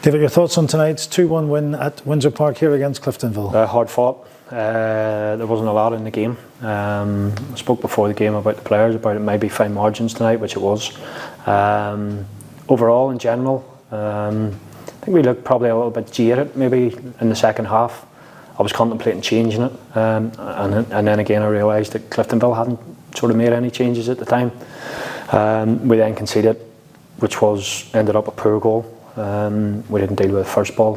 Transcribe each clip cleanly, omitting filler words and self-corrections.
David, your thoughts on tonight's 2-1 win at Windsor Park here against Cliftonville? Hard fought. There wasn't a lot in the game. I spoke before the game about the players, about it maybe fine margins tonight, which it was. Overall, in general, I think we looked probably a little bit jaded maybe in the second half. I was contemplating changing it, and then again I realised that Cliftonville hadn't sort of made any changes at the time. We then conceded, which ended up a poor goal. We didn't deal with the first ball.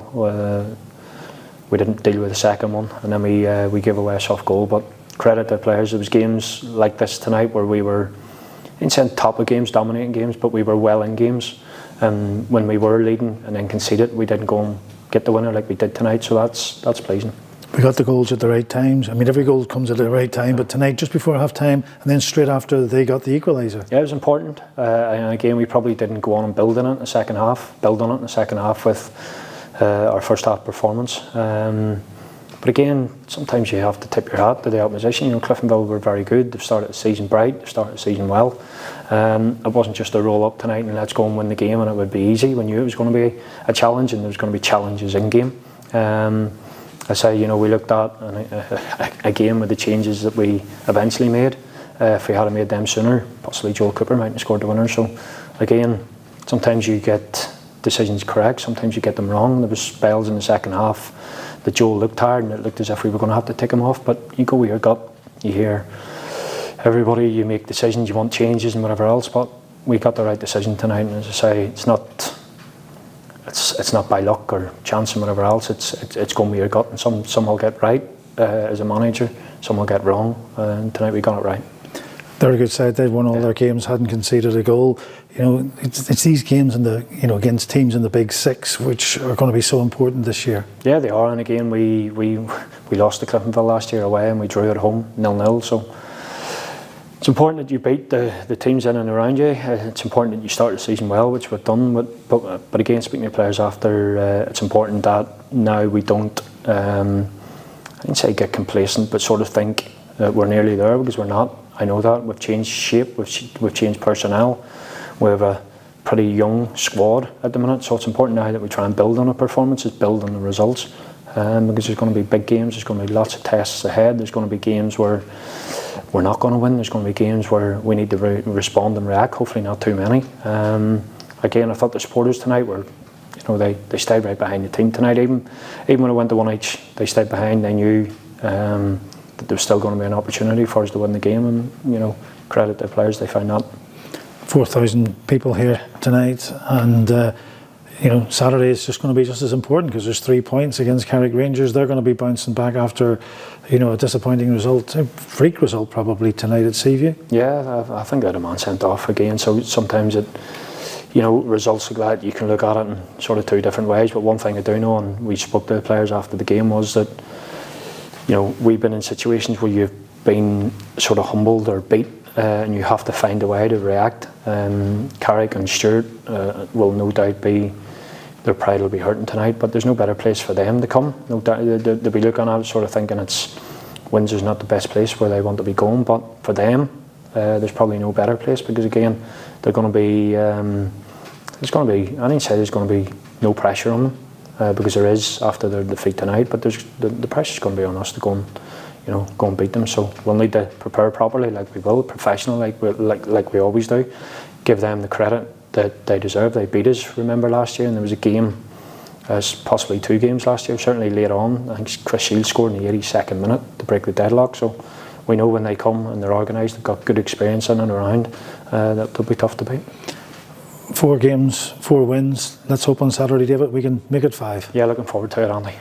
We didn't deal with the second one, and then we gave away a soft goal. But credit to the players. There was games like this tonight where we were, in saying top of games, dominating games, but we were well in games. And when we were leading and then conceded, we didn't go and get the winner like we did tonight. So that's pleasing. We got the goals at the right times. I mean, every goal comes at the right time, but tonight, just before half time, and then straight after, they got the equaliser. Yeah, it was important. And again, we probably didn't go on and build on it in the second half with our first half performance. But again, sometimes you have to tip your hat to the opposition. You know, Cliftonville were very good. They've started the season bright. They've started the season well. It wasn't just a roll up tonight and let's go and win the game and it would be easy. We knew it was going to be a challenge and there was going to be challenges in game. I say, you know, we looked at a game with the changes that we eventually made. If we had made them sooner, possibly Joel Cooper might have scored the winner. So again, sometimes you get decisions correct, sometimes you get them wrong. There was spells in the second half that Joel looked tired and it looked as if we were going to have to take him off, but you go with your gut, you hear everybody, you make decisions, you want changes and whatever else, but we got the right decision tonight. And as I say, it's not by luck or chance and whatever else. It's going with your gut, and some will get right as a manager, some will get wrong, and tonight we got it right. They're a good side. They'd won all their games, hadn't conceded a goal. You know, it's these games in the against teams in the Big Six which are going to be so important this year. Yeah, they are. And again, we lost to Cliftonville last year away, and we drew at home 0-0. So it's important that you beat the teams in and around you. It's important that you start the season well, which we've done. But again, speaking to players after, it's important that now we don't, I didn't say get complacent, but sort of think that we're nearly there, because we're not. I know that. We've changed shape, we've changed personnel. We have a pretty young squad at the minute, so it's important now that we try and build on our performances, build on the results, because there's going to be big games, there's going to be lots of tests ahead, there's going to be games where we're not going to win, there's going to be games where we need to respond and react, hopefully not too many. Again, I thought the supporters tonight were, you know, they stayed right behind the team tonight, even when it went to one each, they stayed behind. They knew that there was still going to be an opportunity for us to win the game, and you know, credit to the players, they found that. 4,000 people here tonight, and you know, Saturday is just going to be just as important, because there's 3 points against Carrick Rangers. They're going to be bouncing back after, you know, a disappointing result, a freak result probably tonight at Seaview. Yeah, I think they had a man sent off again. So sometimes you know, results like that, you can look at it in sort of two different ways. But one thing I do know, and we spoke to the players after the game, was that, you know, we've been in situations where you've been sort of humbled or beat, and you have to find a way to react. Carrick and Stuart will no doubt be, their pride will be hurting tonight, but there's no better place for them to come. No doubt they'll be looking at it sort of thinking Windsor's not the best place where they want to be going, but for them there's probably no better place, because again, they're going to be there's going to be, I didn't say there's going to be no pressure on them, because there is after their defeat tonight, but there's the pressure's going to be on us to go and, you know, go and beat them. So we'll need to prepare properly, like we will, professional, like we always do. Give them the credit that they deserve. They beat us, remember, last year, and there was a game, possibly 2 games last year, certainly later on. I think Chris Shields scored in the 82nd minute to break the deadlock. So we know when they come and they're organised, they've got good experience in and around, that they'll be tough to beat. 4 games, 4 wins. Let's hope on Saturday, David, we can make it 5. Yeah, looking forward to it, Andy.